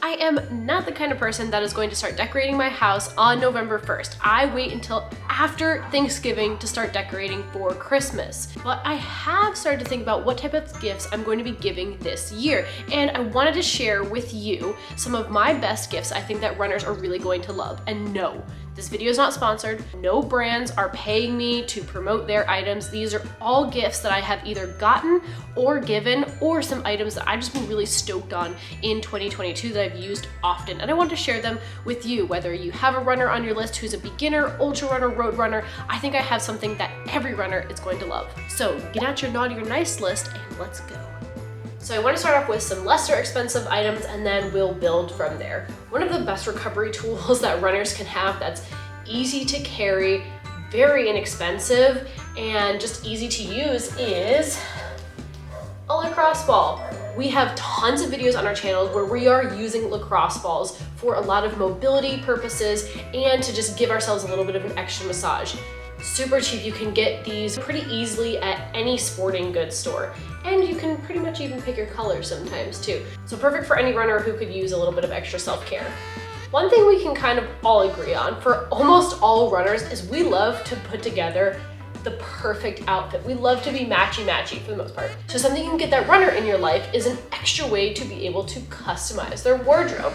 I am not the kind of person that is going to start decorating my house on November 1st. I wait until after Thanksgiving to start decorating for Christmas. But I have started to think about what type of gifts I'm going to be giving this year. And I wanted to share with you some of my best gifts I think that runners are really going to love. And no, this video is not sponsored. No brands are paying me to promote their items. These are all gifts that I have either gotten or given, or some items that I've just been really stoked on in 2022 that I've used often. And I want to share them with you, whether you have a runner on your list who's a beginner, ultra runner, road runner. I think I have something that every runner is going to love. So get out your naughty or nice list and let's go. So I want to start off with some lesser expensive items and then we'll build from there. One of the best recovery tools that runners can have that's easy to carry, very inexpensive, and just easy to use is a lacrosse ball. We have tons of videos on our channel where we are using lacrosse balls for a lot of mobility purposes and to just give ourselves a little bit of an extra massage. Super cheap, you can get these pretty easily at any sporting goods store. And you can pretty much even pick your colors sometimes too. So perfect for any runner who could use a little bit of extra self-care. One thing we can kind of all agree on for almost all runners is we love to put together the perfect outfit. We love to be matchy-matchy for the most part. So something you can get that runner in your life is an extra way to be able to customize their wardrobe.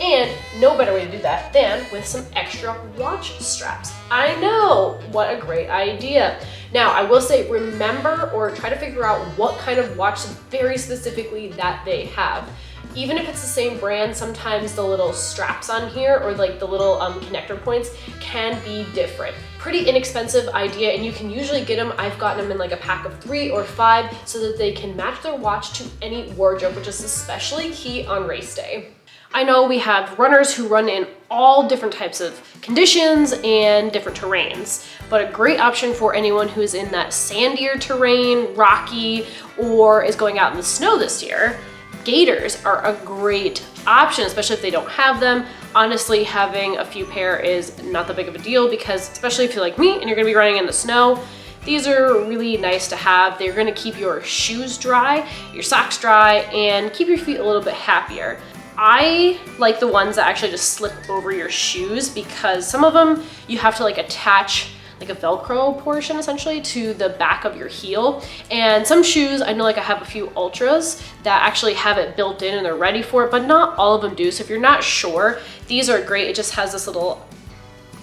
And no better way to do that than with some extra watch straps. I know, what a great idea. Now, I will say, remember or try to figure out what kind of watch very specifically that they have. Even if it's the same brand, sometimes the little straps on here or like the little connector points can be different. Pretty inexpensive idea, and you can usually get them, I've gotten them in like a pack of 3 or 5 so that they can match their watch to any wardrobe, which is especially key on race day. I know we have runners who run in all different types of conditions and different terrains, but a great option for anyone who is in that sandier terrain, rocky, or is going out in the snow this year, Gaiters are a great option, especially if they don't have them. Honestly, having a few pair is not that big of a deal because, especially if you're like me and you're gonna be running in the snow, these are really nice to have. They're gonna keep your shoes dry, your socks dry, and keep your feet a little bit happier. I like the ones that actually just slip over your shoes because some of them you have to like attach like a Velcro portion essentially to the back of your heel. And some shoes, I know like I have a few Ultras that actually have it built in and they're ready for it, but not all of them do. So if you're not sure, these are great. It just has this little,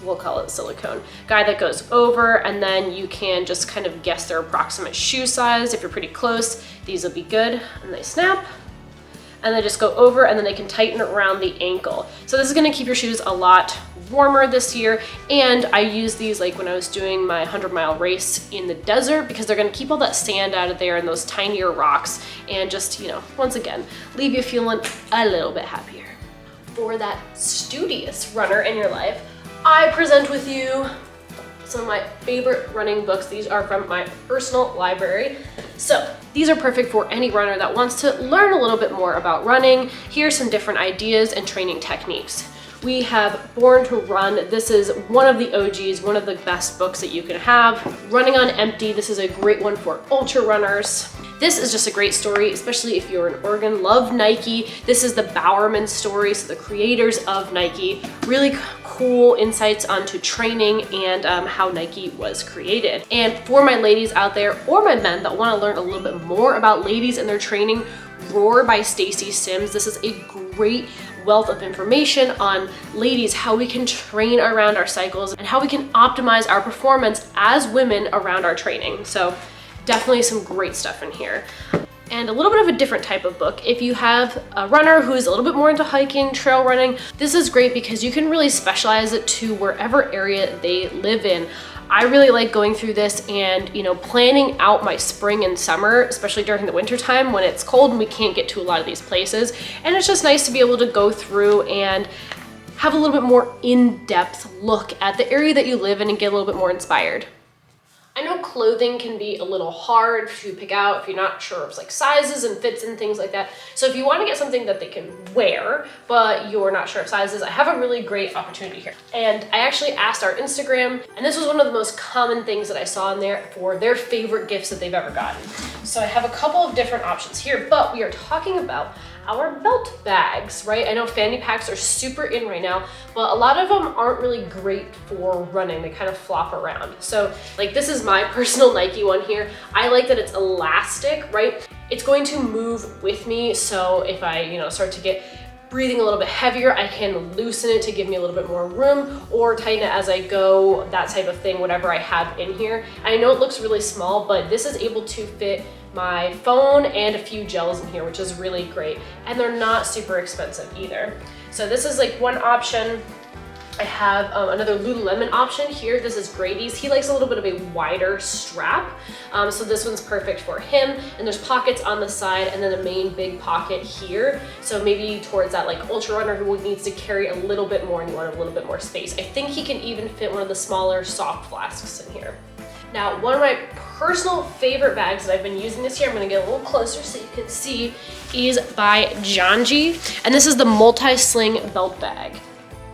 we'll call it silicone guide that goes over, and then you can just kind of guess their approximate shoe size. If you're pretty close, these will be good. And they snap, and they just go over, and then they can tighten around the ankle. So this is gonna keep your shoes a lot warmer this year. And I use these like when I was doing my 100-mile race in the desert because they're gonna keep all that sand out of there and those tinier rocks and just, you know, once again, leave you feeling a little bit happier. For that studious runner in your life, I present with you some of my favorite running books. These are from my personal library. So these are perfect for any runner that wants to learn a little bit more about running. Here's some different ideas and training techniques. We have Born to Run. This is one of the OGs, one of the best books that you can have. Running on Empty, this is a great one for ultra runners. This is just a great story, especially if you're in Oregon, love Nike. This is the Bowerman story, so the creators of Nike. Really cool insights onto training and how Nike was created. And for my ladies out there, or my men that wanna learn a little bit more about ladies and their training, Roar by Stacy Sims. This is a great wealth of information on ladies, how we can train around our cycles and how we can optimize our performance as women around our training. So definitely some great stuff in here. And a little bit of a different type of book. If you have a runner who's a little bit more into hiking, trail running, this is great because you can really specialize it to wherever area they live in. I really like going through this and, you know, planning out my spring and summer, especially during the winter time when it's cold and we can't get to a lot of these places. And it's just nice to be able to go through and have a little bit more in-depth look at the area that you live in and get a little bit more inspired. I know clothing can be a little hard to pick out if you're not sure of like sizes and fits and things like that. So if you want to get something that they can wear, but you're not sure of sizes, I have a really great opportunity here. And I actually asked our Instagram, and this was one of the most common things that I saw in there for their favorite gifts that they've ever gotten. So I have a couple of different options here, but we are talking about our belt bags, right? I know fanny packs are super in right now, but a lot of them aren't really great for running. They kind of flop around. So like this is my personal Nike one here. I like that it's elastic, right? It's going to move with me. So if I, you know, start to get breathing a little bit heavier, I can loosen it to give me a little bit more room or tighten it as I go, that type of thing, whatever I have in here. I know it looks really small, but this is able to fit my phone and a few gels in here, which is really great. And they're not super expensive either. So this is like one option. I have another Lululemon option here. This is Grady's. He likes a little bit of a wider strap. So this one's perfect for him. And there's pockets on the side and then the main big pocket here. So maybe towards that like ultra runner who needs to carry a little bit more and you want a little bit more space. I think he can even fit one of the smaller soft flasks in here. Now, one of my personal favorite bags that I've been using this year, I'm gonna get a little closer so you can see, is by JANJI. And this is the multi-sling belt bag.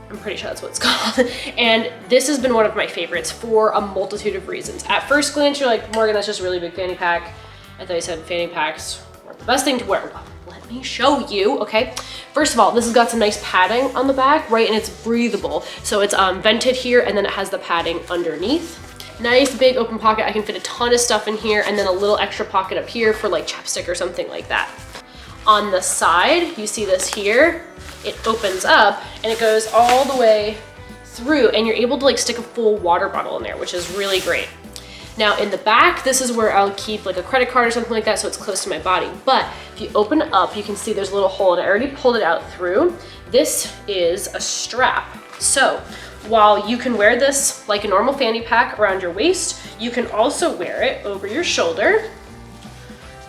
I'm pretty sure that's what it's called. And this has been one of my favorites for a multitude of reasons. At first glance, you're like, Morgan, that's just a really big fanny pack. I thought you said fanny packs were the best thing to wear. Well, let me show you, okay? First of all, this has got some nice padding on the back, right? And it's breathable. So it's vented here and then it has the padding underneath. Nice big open pocket. I can fit a ton of stuff in here and then a little extra pocket up here for like chapstick or something like that. On the side, you see this here, it opens up and it goes all the way through and you're able to like stick a full water bottle in there, which is really great. Now in the back, this is where I'll keep like a credit card or something like that so it's close to my body. But if you open it up, you can see there's a little hole and I already pulled it out through. This is a strap. So while you can wear this like a normal fanny pack around your waist, you can also wear it over your shoulder,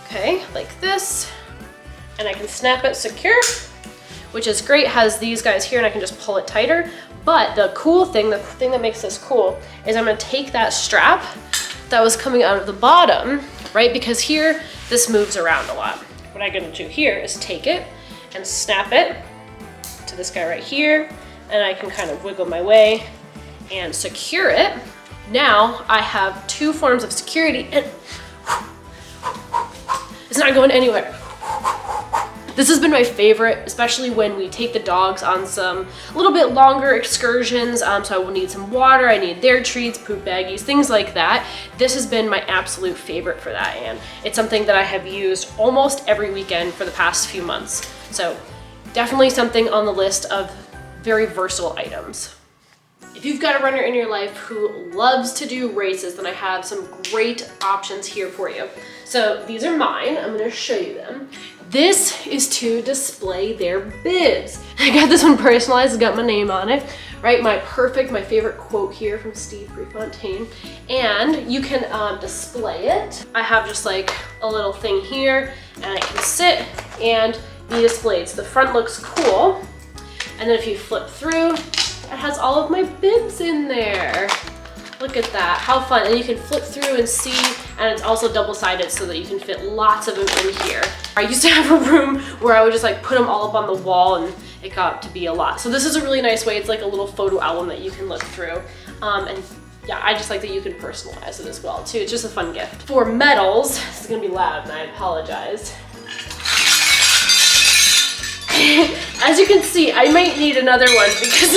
okay, like this, and I can snap it secure, which is great. It has these guys here and I can just pull it tighter. But the cool thing, the thing that makes this cool is I'm gonna take that strap that was coming out of the bottom, right? Because here, this moves around a lot. What I'm gonna do here is take it and snap it to this guy right here, and I can kind of wiggle my way and secure it. Now I have two forms of security and it's not going anywhere. This has been my favorite, especially when we take the dogs on some a little bit longer excursions. So I will need some water, I need their treats, poop baggies, things like that. This has been my absolute favorite for that, and it's something that I have used almost every weekend for the past few months. So definitely something on the list of very versatile items. If you've got a runner in your life who loves to do races, then I have some great options here for you. So these are mine, I'm gonna show you them. This is to display their bibs. I got this one personalized, it's got my name on it, right? My favorite quote here from Steve Prefontaine. And you can display it. I have just like a little thing here and I can sit and be displayed. So the front looks cool. And then if you flip through, it has all of my bibs in there. Look at that, how fun. And you can flip through and see, and it's also double-sided so that you can fit lots of them in here. I used to have a room where I would just like put them all up on the wall and it got to be a lot. So this is a really nice way. It's like a little photo album that you can look through. And yeah, I just like that you can personalize it as well too. It's just a fun gift. For medals, this is gonna be loud and I apologize. As you can see, I might need another one because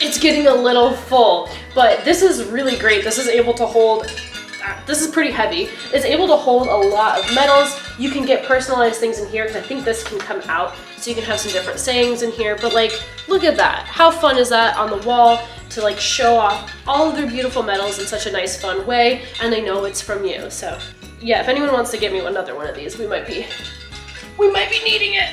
it's getting a little full, but this is really great. This is able to hold, this is pretty heavy. It's able to hold a lot of medals. You can get personalized things in here because I think this can come out so you can have some different sayings in here, but like, look at that. How fun is that on the wall to like show off all of their beautiful medals in such a nice fun way, and they know it's from you. So yeah, if anyone wants to get me another one of these, we might be needing it.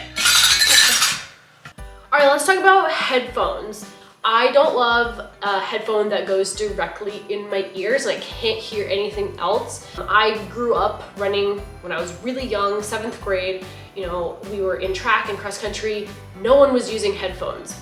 All right, let's talk about headphones. I don't love a headphone that goes directly in my ears and I can't hear anything else. I grew up running when I was really young, 7th grade. You know, we were in track and cross country. No one was using headphones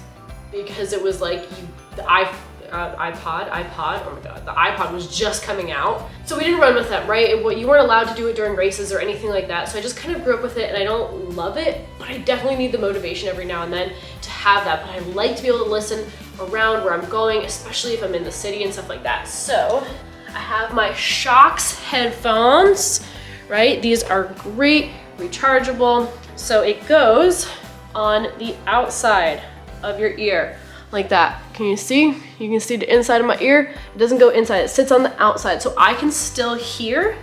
because it was like the iPod, oh my God, the iPod was just coming out. So we didn't run with them, right? You weren't allowed to do it during races or anything like that. So I just kind of grew up with it and I don't love it, but I definitely need the motivation every now and then to have that. But I like to be able to listen around where I'm going, especially if I'm in the city and stuff like that. So I have my SHOKZ headphones, right? These are great, rechargeable. So it goes on the outside of your ear, like that. Can you see? You can see the inside of my ear. It doesn't go inside, it sits on the outside. So I can still hear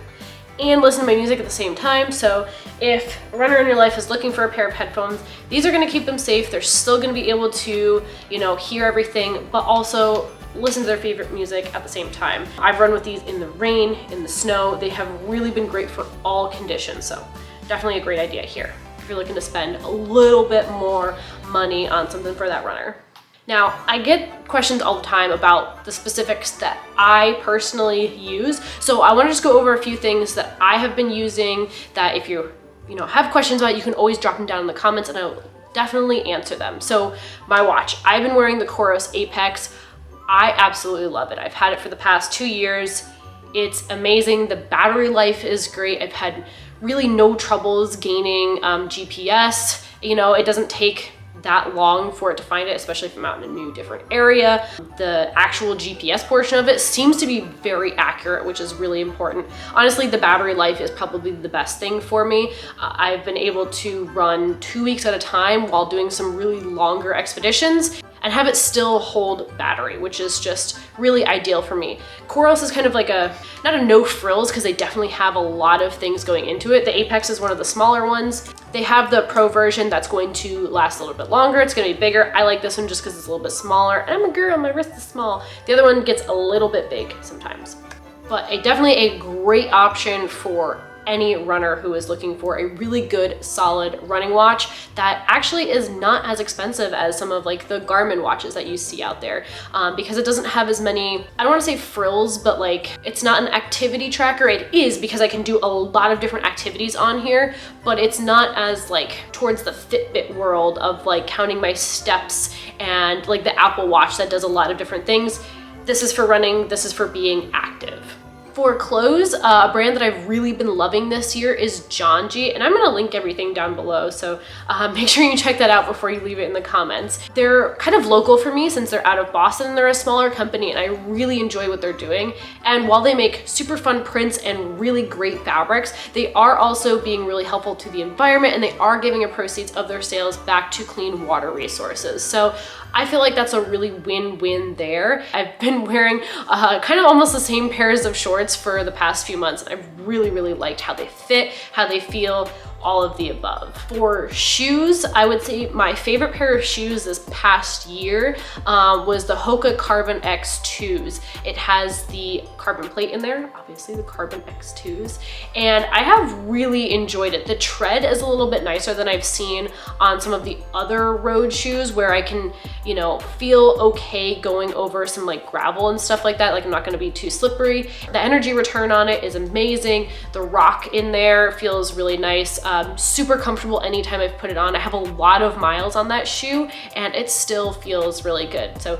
and listen to my music at the same time. So if a runner in your life is looking for a pair of headphones, these are gonna keep them safe. They're still gonna be able to, you know, hear everything, but also listen to their favorite music at the same time. I've run with these in the rain, in the snow. They have really been great for all conditions. So definitely a great idea here if you're looking to spend a little bit more money on something for that runner. Now, I get questions all the time about the specifics that I personally use. So I want to just go over a few things that I have been using that if you have questions about, you can always drop them down in the comments and I'll definitely answer them. So my watch, I've been wearing the Coros Apex. I absolutely love it. I've had it for the past 2 years. It's amazing. The battery life is great. I've had really no troubles gaining GPS. You know, it doesn't take that long for it to find it, especially if I'm out in a new different area. The actual GPS portion of it seems to be very accurate, which is really important. Honestly, the battery life is probably the best thing for me. I've been able to run 2 weeks at a time while doing some really longer expeditions and have it still hold battery, which is just really ideal for me. Coros is kind of like not a no frills, because they definitely have a lot of things going into it. The Apex is one of the smaller ones. They have the Pro version that's going to last a little bit longer. It's gonna be bigger. I like this one just because it's a little bit smaller. And I'm a girl, my wrist is small. The other one gets a little bit big sometimes. But definitely a great option for any runner who is looking for a really good, solid running watch that actually is not as expensive as some of like the Garmin watches that you see out there, because it doesn't have as many, I don't want to say frills, but like it's not an activity tracker. It is, because I can do a lot of different activities on here, but it's not as like towards the Fitbit world of like counting my steps and like the Apple Watch that does a lot of different things. This is for running, this is for being active. For clothes, a brand that I've really been loving this year is JANJI, and I'm gonna link everything down below, so make sure you check that out before you leave it in the comments. They're kind of local for me since they're out of Boston and they're a smaller company, and I really enjoy what they're doing. And while they make super fun prints and really great fabrics, they are also being really helpful to the environment, and they are giving a proceeds of their sales back to clean water resources. So I feel like that's a really win-win there. I've been wearing kind of almost the same pairs of shorts for the past few months. I've really, really liked how they fit, how they feel, all of the above. For shoes, I would say my favorite pair of shoes this past year was the HOKA Carbon X2s. It has the carbon plate in there, obviously the Carbon X2s, and I have really enjoyed it. The tread is a little bit nicer than I've seen on some of the other road shoes, where I can, you know, feel okay going over some like gravel and stuff like that. Like I'm not gonna be too slippery. The energy return on it is amazing. The rock in there feels really nice. Super comfortable anytime I've put it on. I have a lot of miles on that shoe and it still feels really good. So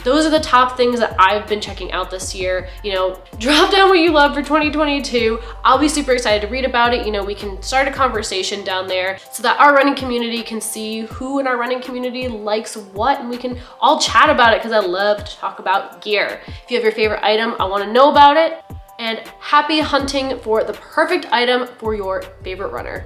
those are the top things that I've been checking out this year. You know, drop down what you love for 2022. I'll be super excited to read about it. You know, we can start a conversation down there so that our running community can see who in our running community likes what, and we can all chat about it, because I love to talk about gear. If you have your favorite item, I want to know about it. And happy hunting for the perfect item for your favorite runner.